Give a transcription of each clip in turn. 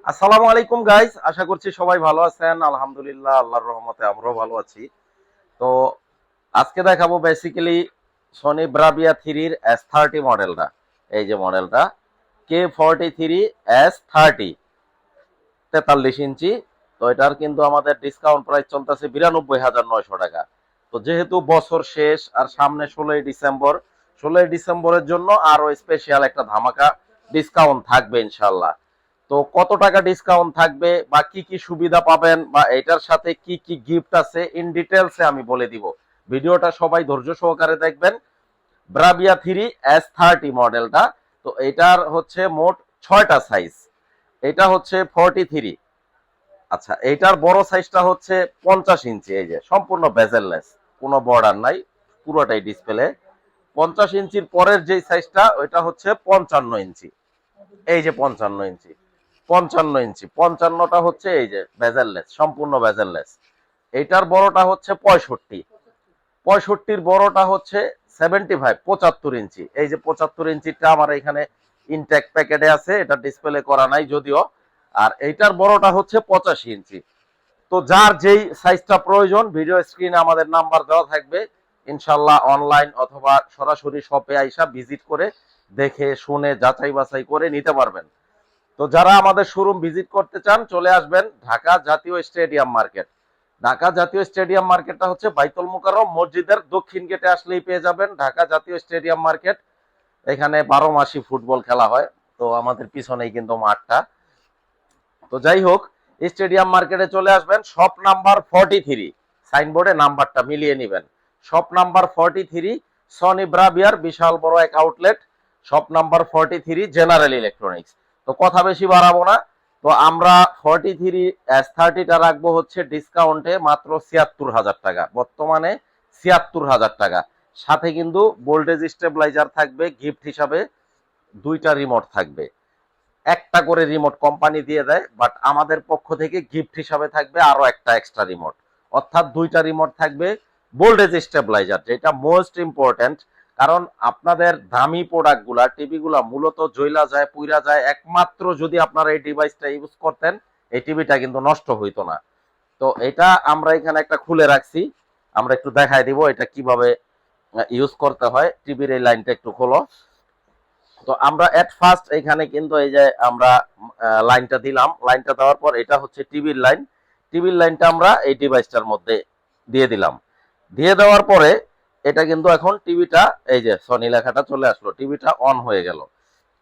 আসসালামু আলাইকুম গাইস, আশা করছি সবাই ভালো আছেন। আলহামদুলিল্লাহ, আল্লাহর রহমতে আমরাও ভালো আছি। তো আজকে দেখাবো বেসিক্যালি সনি ব্রাভিয়া থ্রির S30 মডেলটা। এই যে মডেলটা K43S30 43 ইঞ্চি। তো এটার কিন্তু আমাদের ডিসকাউন্ট প্রাইস চলতেছে 92,900 টাকা। তো যেহেতু বছর শেষ আর সামনে 16ই ডিসেম্বর, 16ই ডিসেম্বরের জন্য আরো স্পেশাল একটা ধামাকা ডিসকাউন্ট থাকবে ইনশাল্লাহ। তো কত টাকা ডিসকাউন্ট থাকবে বা কি কি সুবিধা পাবেন বা এটার সাথে কি কি গিফট আছে ইন ডিটেলসে আমি বলে দিব। ভিডিওটা সবাই ধৈর্য সহকারে দেখবেন। ব্রাভিয়া থ্রি S30 মডেলটা, তো এটার হচ্ছে মোট 6টা সাইজ। এটা হচ্ছে 43। আচ্ছা, এইটার বড় সাইজটা হচ্ছে 50 ইঞ্চি। এই যে সম্পূর্ণ বেজেললেস, কোনো বর্ডার নাই, পুরোটাই ডিসপ্লে। 50 ইঞ্চির পরের যে সাইজটা ওইটা হচ্ছে 55 ইঞ্চি। এই যে 55 ইঞ্চি, 55 ইঞ্চি, 55টা হচ্ছে এই যে বেজেললেস, সম্পূর্ণ বেজেললেস। এইটার বড়টা হচ্ছে 65, 65-র বড়টা হচ্ছে 75, 75 ইঞ্চি। এই যে 75 ইঞ্চিটা আমার এখানে ইনটেক প্যাকেটে আছে, এটা ডিসপ্লে করা নাই যদিও। আর এইটার বড়টা হচ্ছে 85 ইঞ্চি। তো যার যেই সাইজটা প্রয়োজন ভিডিও স্ক্রিনে আমাদের নাম্বার দেওয়া থাকবে। ইনশাল্লাহ অনলাইন অথবা সরাসরি শপে আইসা ভিজিট করে দেখে শুনে যাচাই বাছাই করে নিতে পারবেন। তো যারা আমাদের শোরুম ভিজিট করতে চান চলে আসবেন ঢাকা জাতীয় স্টেডিয়াম মার্কেট। ঢাকা জাতীয় স্টেডিয়াম মার্কেটটা হচ্ছে বাইতুল মুকাররম মসজিদের দক্ষিণ গেটে আসলেই পেয়ে যাবেন ঢাকা জাতীয় স্টেডিয়াম মার্কেট। এখানে 12 মাসই ফুটবল খেলা হয়। তো আমাদের পিছনেই কিন্তু মাঠটা। তো যাই হোক, স্টেডিয়াম মার্কেটে চলে আসবেন, শপ নাম্বার 43, সাইনবোর্ডে নাম্বারটা মিলিয়ে নেবেন। শপ নাম্বার 43 সনি ব্রাভিয়ার বিশাল বড় এক outlet. Shop number 43 general electronics. তো কথা বেশি বাড়াবো না। তো আমরা 43S30টা রাখবো হচ্ছে ডিসকাউন্টে মাত্র 76,000 টাকা, বর্তমানে 76,000 টাকা। সাথে কিন্তু ভোল্টেজ স্টেবিলাইজার থাকবে গিফট হিসাবে, 2টা রিমোট থাকবে। একটা করে রিমোট কোম্পানি দিয়ে দেয়, বাট আমাদের পক্ষ থেকে গিফট হিসাবে থাকবে আরো একটা এক্সট্রা রিমোট। অর্থাৎ 2টা রিমোট থাকবে ভোল্টেজ স্টেবিলাইজার, যেটা মোস্ট ইম্পর্টেন্ট। কারণ আপনাদের দামি প্রোডাক্টগুলা টিভিগুলা মূলত জ্বলা যায়, পুইরা যায়, একমাত্র যদি আপনারা এই ডিভাইসটা ইউজ করতেন এই টিভিটা কিন্তু নষ্ট হইতো না। তো এটা আমরা এখানে একটা খুলে রাখছি, আমরা একটু দেখাই দিব এটা কিভাবে ইউজ করতে হয়। টিভির এই লাইনটা একটু খোলো। তো আমরা এট ফার্স্ট এখানে কিন্তু এই যে আমরা লাইনটা দিলাম, লাইনটা দেওয়ার পর এটা হচ্ছে টিভির লাইন। টিভির লাইনটা আমরা এই ডিভাইসটার মধ্যে দিয়ে দিলাম। দিয়ে দেওয়ার পরে এটা কিন্তু এখন টিভিটা, এই যে সনি লেখাটা চলে আসলো, টিভিটা অন হয়ে গেল।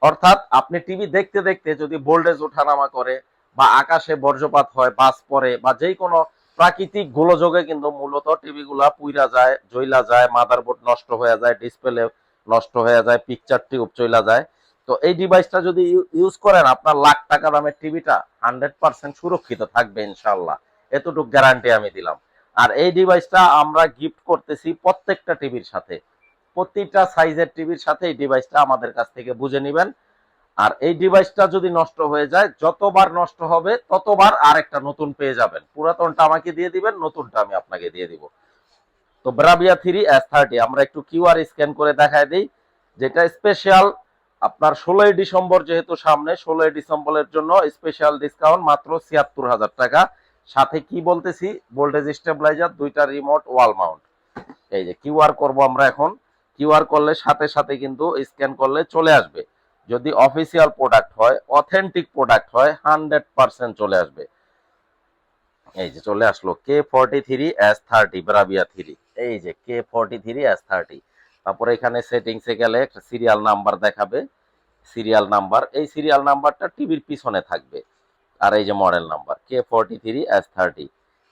অর্থাৎ আপনি টিভি দেখতে দেখতে যদি ভোল্টেজ ওঠানামা করে বা আকাশে বজ্রপাত হয়, বাজ পড়ে বা যেই কোনো প্রাকৃতিক গোলযোগে কিন্তু মূলত টিভি গুলা পুইরা যায়, জ্বলা যায়, মাদারবোর্ড নষ্ট হয়ে যায়, ডিসপ্লে নষ্ট হয়ে যায়, পিকচার টিউব চলে যায়। তো এই ডিভাইসটা যদি ইউজ করেন আপনার লাখ টাকা দামের টিভিটা 100% সুরক্ষিত থাকবে ইনশাল্লাহ, এতটুকু গ্যারান্টি আমি দিলাম। আর এই ডিভাইসটা আমরা গিফট করতেছি প্রত্যেকটা টিভির সাথে, প্রতিটা সাইজের টিভির সাথে এই ডিভাইসটা আমাদের কাছ থেকে বুঝে নেবেন। আর এই ডিভাইসটা যদি নষ্ট হয়ে যায়, যতবার নষ্ট হবে ততবার আরেকটা নতুন পেয়ে যাবেন। পুরাতনটা আমাকে দিয়ে দিবেন, নতুনটা আমি আপনাকে দিয়ে দিব। তো ব্রাভিয়া থ্রি S30 আমরা একটু কিউআর স্ক্যান করে দেখায় দিই, যেটা স্পেশাল আপনার 16ই ডিসেম্বর, যেহেতু সামনে 16ই ডিসেম্বরের জন্য স্পেশাল ডিসকাউন্ট মাত্র 76,000 টাকা। সাথে কি বলতেছি, ভোল্টেজ স্টেবিলাইজার, 2টা রিমোট, ওয়াল মাউন্ট। এই যে কিউআর করব আমরা এখন। কিউআর করলে সাথে সাথে কিন্তু স্ক্যান করলে চলে আসবে। যদি অফিসিয়াল প্রোডাক্ট হয়, অথেন্টিক প্রোডাক্ট হয়, 100% চলে আসবে। এই যে চলে আসলো K43S30 ব্রাভিয়া থ্রি। এই যে K43S30। তারপরে এখানে সেটিংসে গেলে একটা সিরিয়াল নাম্বার দেখাবে, সিরিয়াল নাম্বার, এই সিরিয়াল নাম্বারটা টিভির পিছনে থাকবে। আর এই যে মডেল নাম্বার K43S30,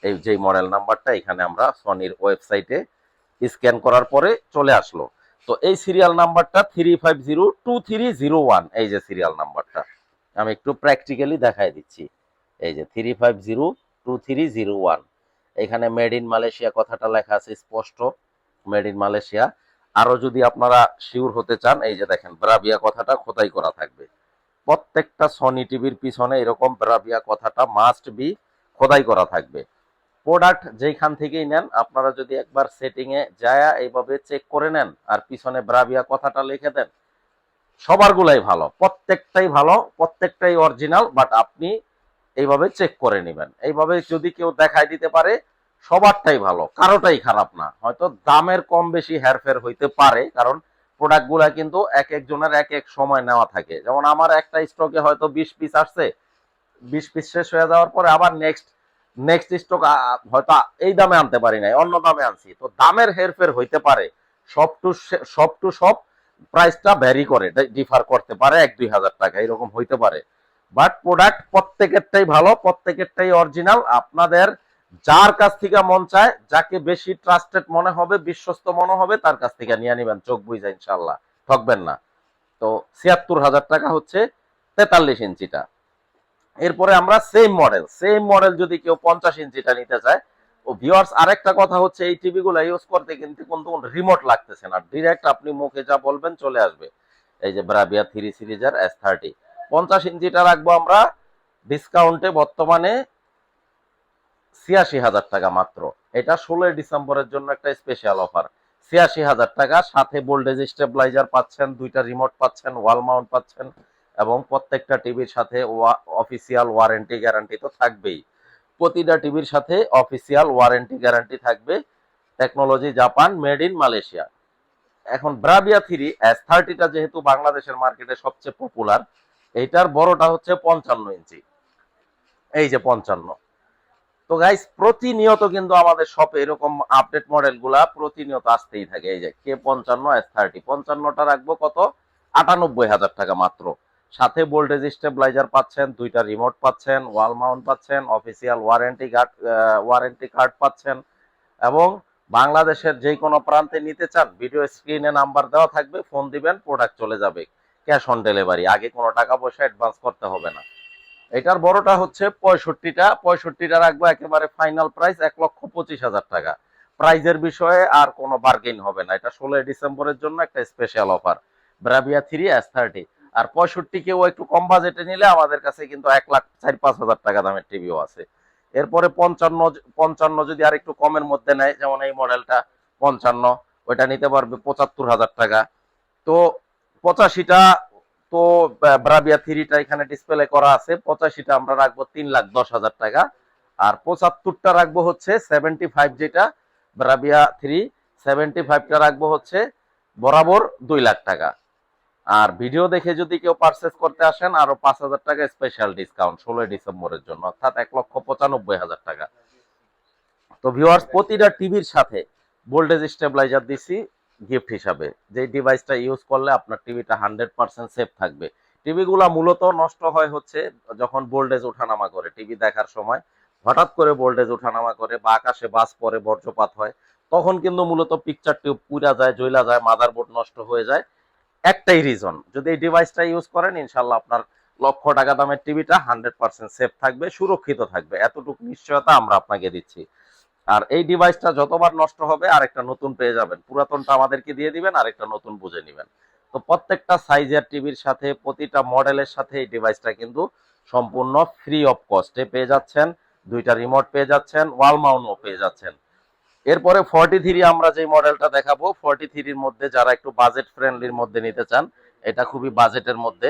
এই যে মডেল নাম্বারটা এখানে আমরা সনির ওয়েবসাইটে স্ক্যান করার পরে চলে আসলো। তো এই সিরিয়াল নাম্বারটা 3502301, এই যে সিরিয়াল নাম্বারটা আমি একটু প্র্যাকটিক্যালি দেখাই দিচ্ছি। এই যে 3502301, এখানে মেড ইন মালয়েশিয়া কথাটা লেখা আছে স্পষ্ট, মেড ইন মালয়েশিয়া। আরো যদি আপনারা শিওর হতে চান, এই যে দেখেন ব্রাভিয়া কথাটা খোদাই করা থাকবে। প্রত্যেকটা সনি টিভির পিছনে এরকম ব্রাভিয়া কথাটা মাস্ট বি খোদাই করা থাকবে। প্রোডাক্ট যেখান থেকেই নেন আপনারা যদি একবার সেটিং এ যায় এইভাবে চেক করে নেন আর পিছনে ব্রাভিয়া কথাটা লিখে দেন, সবার গুলাই ভালো, প্রত্যেকটাই ভালো, প্রত্যেকটাই অরিজিনাল। বাট আপনি এইভাবে চেক করে নেবেন। এইভাবে যদি কেউ দেখায় দিতে পারে সবারটাই ভালো, কারোটাই খারাপ না। হয়তো দামের কম বেশি হেরফের হইতে পারে, কারণ প্রোডাক্টগুলা কিন্তু এক একজনের এক এক সময় নেওয়া থাকে। যেমন আমার একটা স্টকে হয়তো 20 পিস আসছে, 20 পিস শেষ হয়ে যাওয়ার পরে আবার নেক্সট নেক্সট স্টক হয়তো এই দামে আনতে পারি নাই, অন্য দামে আনছি। তো দামের হেরফের হইতে পারে, সব টু সব প্রাইসটা ভ্যারি করে, ডিফার করতে পারে 1-2 হাজার টাকা এরকম হইতে পারে। বাট প্রোডাক্ট প্রত্যেকেরটাই ভালো, প্রত্যেকেরটাই অরিজিনাল। আপনাদের যার কাছ থেকে মন চায়, যাকে বেশি ট্রাস্টেড মনে হবে, বিশ্বস্ত মনে হবে, তার কাছ থেকে নিয়ে নিবেন চোখ বুঝা, ইনশাল্লাহ ঠকবেন না। তো ৭৬,০০০ টাকা হচ্ছে ৪৩ ইঞ্চিটা। এরপরে আমরা সেম মডেল যদি কেউ 50 ইঞ্চিটা নিতে চায়। ও ভিউয়ার্স, আরেকটা কথা হচ্ছে এই টিভি গুলো ইউজ করতে কিন্তু কোনো রিমোট লাগতেছে না, ডিরেক্ট আপনি মুখে যা বলবেন চলে আসবে। এই যে ব্রাভিয়া 3 সিরিজের S30 50 ইঞ্চিটা রাখবো আমরা ডিসকাউন্টে বর্তমানে ৮৬,০০০ টাকা মাত্র। এটা 16 ডিসেম্বরের জন্য একটা স্পেশাল অফার। ৮৬,০০০ টাকা, সাথে ভোল্টেজ স্টেবিলাইজার পাচ্ছেন, 2টা রিমোট পাচ্ছেন, ওয়াল মাউন্ট পাচ্ছেন, এবং প্রত্যেকটা টিভির সাথে অফিসিয়াল ওয়ারেন্টি গ্যারান্টি তো থাকবেই। প্রতিটা টিভির সাথে অফিসিয়াল ওয়ারেন্টি গ্যারান্টি থাকবে। Technology Japan, made in Malaysia. এখন ব্রাভিয়া 3 S30টা যেহেতু বাংলাদেশের মার্কেটে সবচেয়ে পপুলার, এইটার বড়টা হচ্ছে 55 ইঞ্চি। এই যে 55। তো গাইস, প্রতিনিয়ত কিন্তু আমাদের শপে এরকম আপডেট মডেল গুলা প্রতিনিয়ত আসতেই থাকে। এই যে K55 S30 55টা রাখবো কত, ৯৮,০০০ টাকা মাত্র। সাথে ভোল্টেজ স্টেবিলাইজার পাচ্ছেন, 2টা রিমোট পাচ্ছেন, ওয়াল মাউন্ট পাচ্ছেন, অফিসিয়াল ওয়ারেন্টি কার্ড পাচ্ছেন। এবং বাংলাদেশের যে কোনো প্রান্তে নিতে চান, ভিডিও স্ক্রিনে নাম্বার দেওয়া থাকবে, ফোন দিবেন, প্রোডাক্ট চলে যাবে ক্যাশ অন ডেলিভারি। আগে কোনো টাকা পয়সা অ্যাডভান্স করতে হবে না। এটার বড়টা হচ্ছে 65টা রাখবো একেবারে ফাইনাল প্রাইস ১,২৫,০০০ টাকা। প্রাইজের বিষয়ে আর কোনো বার্গেন হবে না। এটা 16 ডিসেম্বরের জন্য একটা স্পেশাল অফার, ব্রাভিয়া 3 S30। আর 65 কেউ একটু কম বাজেটে নিলে আমাদের কাছে কিন্তু 1,04,5,000 টাকা দামের টিভিও আছে। এরপরে 55 যদি আর একটু কমের মধ্যে নেয়, যেমন এই মডেলটা 55, ওইটা নিতে পারবে ৭৫,০০০ টাকা। তো 85টা, তো ব্রাভিয়া 3টা এখানে ডিসপ্লে করা আছে, 85টা আমরা রাখবো 3,10,০০০ টাকা। আর 75টা রাখবো হচ্ছে 75, যেটা ব্রাভিয়া 3 75টা রাখবো হচ্ছে বরাবর 2,00,000 টাকা। আর ভিডিও দেখে যদি কেউ পারচেস করতে আসেন, আরো 5,000 টাকা স্পেশাল ডিসকাউন্ট 16 ডিসেম্বরের জন্য, অর্থাৎ ১,৯৫,০০০ টাকা। তো ভিউয়ার্স, প্রতিটা টিভির সাথে ভোল্টেজ স্টেবিলাইজার দিছি গিফট হিসাবে। যে ডিভাইসটা ইউজ করলে আপনার টিভিটা 100% সেফ থাকবে। টিভিগুলা মূলত নষ্ট হয় হচ্ছে যখন ভোল্টেজ ওঠানামা করে, টিভি দেখার সময় হঠাৎ করে ভোল্টেজ ওঠানামা করে, বা আকাশে বাজ পড়ে, বজ্রপাত হয়, তখন কিন্তু মূলত পিকচার টিউব পুড়া যায়, জ্বলা যায়, মাদারবোর্ড নষ্ট হয়ে যায়। একটাই রিজন, যদি এই ডিভাইসটা ইউজ করেন, ইনশাল্লাহ আপনার লক্ষ টাকা দামের টিভিটা 100% সেফ থাকবে, সুরক্ষিত থাকবে, এতটুকু নিশ্চয়তা আমরা আপনাকে দিচ্ছি। আর এই ডিভাইসটা যতবার নষ্ট হবে আরেকটা নতুন পেয়ে যাবেন, পুরাতনটা আমাদেরকে দিয়ে দিবেন, আরেকটা নতুন বুঝে নেবেন। তো প্রত্যেকটা সাইজের টিভির সাথে, প্রতিটা মডেলের সাথে এই ডিভাইসটা কিন্তু সম্পূর্ণ ফ্রি অফ কস্টে পেয়ে যাচ্ছেন। 2টা রিমোট পেয়ে যাচ্ছেন, ওয়াল মাউন্টও পেয়ে যাচ্ছেন। এরপরে 43 আমরা যে মডেলটা দেখাবো, 43-র মধ্যে যারা একটু বাজেট ফ্রেন্ডলির মধ্যে নিতে চান, এটা খুবই বাজেটের মধ্যে,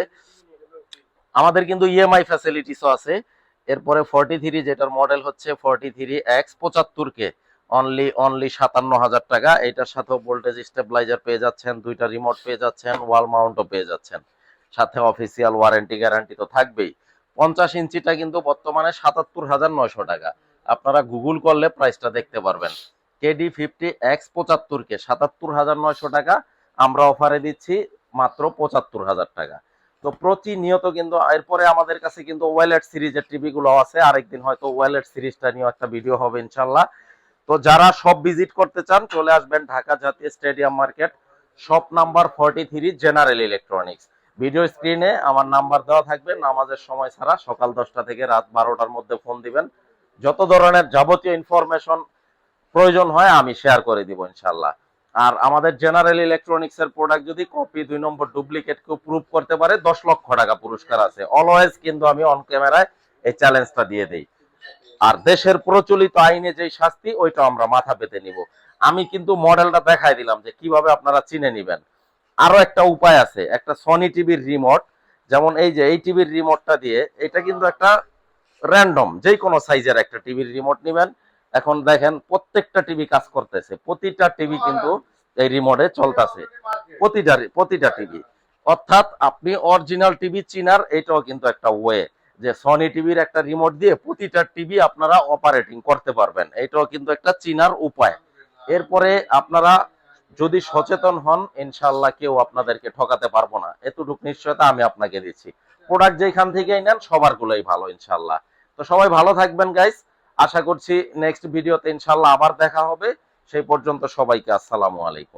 আমাদের কিন্তু ইএমআই ফ্যাসিলিটিসও আছে। এরপরে 43 যেটার মডেল হচ্ছে 43X75K, অনলি 57,০০০ টাকা। এটার সাথেও ভোল্টেজ স্টেবিলাইজার পেয়ে যাচ্ছেন, 2টা রিমোট পেয়ে যাচ্ছেন, ওয়াল মাউন্টও পেয়ে যাচ্ছেন, সাথে অফিসিয়াল ওয়ারেন্টি গ্যারান্টি তো থাকবেই। 50 ইঞ্চিটা কিন্তু বর্তমানে ৭৭,৯০০ টাকা। আপনারা গুগল করলে প্রাইসটা দেখতে পারবেন। KD50X75K ৭৭,৯০০ টাকা, আমরা অফারে দিচ্ছি মাত্র ৭৫,০০০ টাকা। তো প্রতিনিয়ত কিন্তু, এরপরে আমাদের কাছে কিন্তু ওয়েলেট সিরিজের টিভি গুলো আছে, আরেকদিন হয়তো ওয়েলেট সিরিজটা নিয়ে একটা ভিডিও হবে ইনশাল্লাহ। তো যারা সব ভিজিট করতে চান, চলে আসবেন ঢাকা জাতীয় stadium market, shop number 43, general electronics. Video স্ক্রিনে আমার নাম্বার দেওয়া থাকবে। নামাজের সময় ছাড়া সকাল 10টা থেকে রাত 12টার মধ্যে ফোন দিবেন, যত ধরনের যাবতীয় ইনফরমেশন প্রয়োজন হয় আমি শেয়ার করে দিব ইনশাল্লাহ। আর আমাদের জেনারেল ইলেকট্রনিক্স এর প্রোডাক্ট যদি কপি 2 নম্বর ডুপ্লিকেট কেউ প্রুভ করতে পারে, 10 লক্ষ টাকা পুরস্কার আছে। অলওয়েজ কিন্তু আমি অন ক্যামেরায় এই চ্যালেঞ্জটা দিয়ে দেই। আর দেশের প্রচলিত আইনে যেই শাস্তি, ওইটা আমরা মাথা পেতে নিব। আমি কিন্তু মডেলটা দেখাই দিলাম যে কিভাবে আপনারা চিনে নিবেন। আরো একটা উপায় আছে, একটা সনি টিভির রিমোট, যেমন এই যে এই টিভির রিমোটটা দিয়ে, এটা কিন্তু একটা র্যান্ডম যে কোনো সাইজের একটা টিভির রিমোট নেবেন। এখন দেখেন প্রত্যেকটা টিভি কাজ করতেছে, প্রতিটা টিভি কিন্তু এই রিমোটে চলতেছে, প্রতিটা টিভি। অর্থাৎ আপনি অরিজিনাল টিভি চিনার এটাও কিন্তু একটা ওয়ে, যে সনি টিভির একটা রিমোট দিয়ে প্রতিটা টিভি আপনারা অপারেটিং করতে পারবেন, এটাও কিন্তু একটা চিনার উপায়। এরপরে আপনারা যদি সচেতন হন, ইনশাল্লাহ কেউ আপনাদেরকে ঠকাতে পারবো না, এতটুকু নিশ্চয়তা আমি আপনাকে দিচ্ছি। প্রোডাক্ট যেখান থেকেই নেন সবার গুলোই ভালো ইনশাল্লাহ। তো সবাই ভালো থাকবেন গাইস, আশা করছি নেক্সট ভিডিওতে ইনশাল্লাহ আবার দেখা হবে। সেই পর্যন্ত সবাইকে আসসালামু আলাইকুম।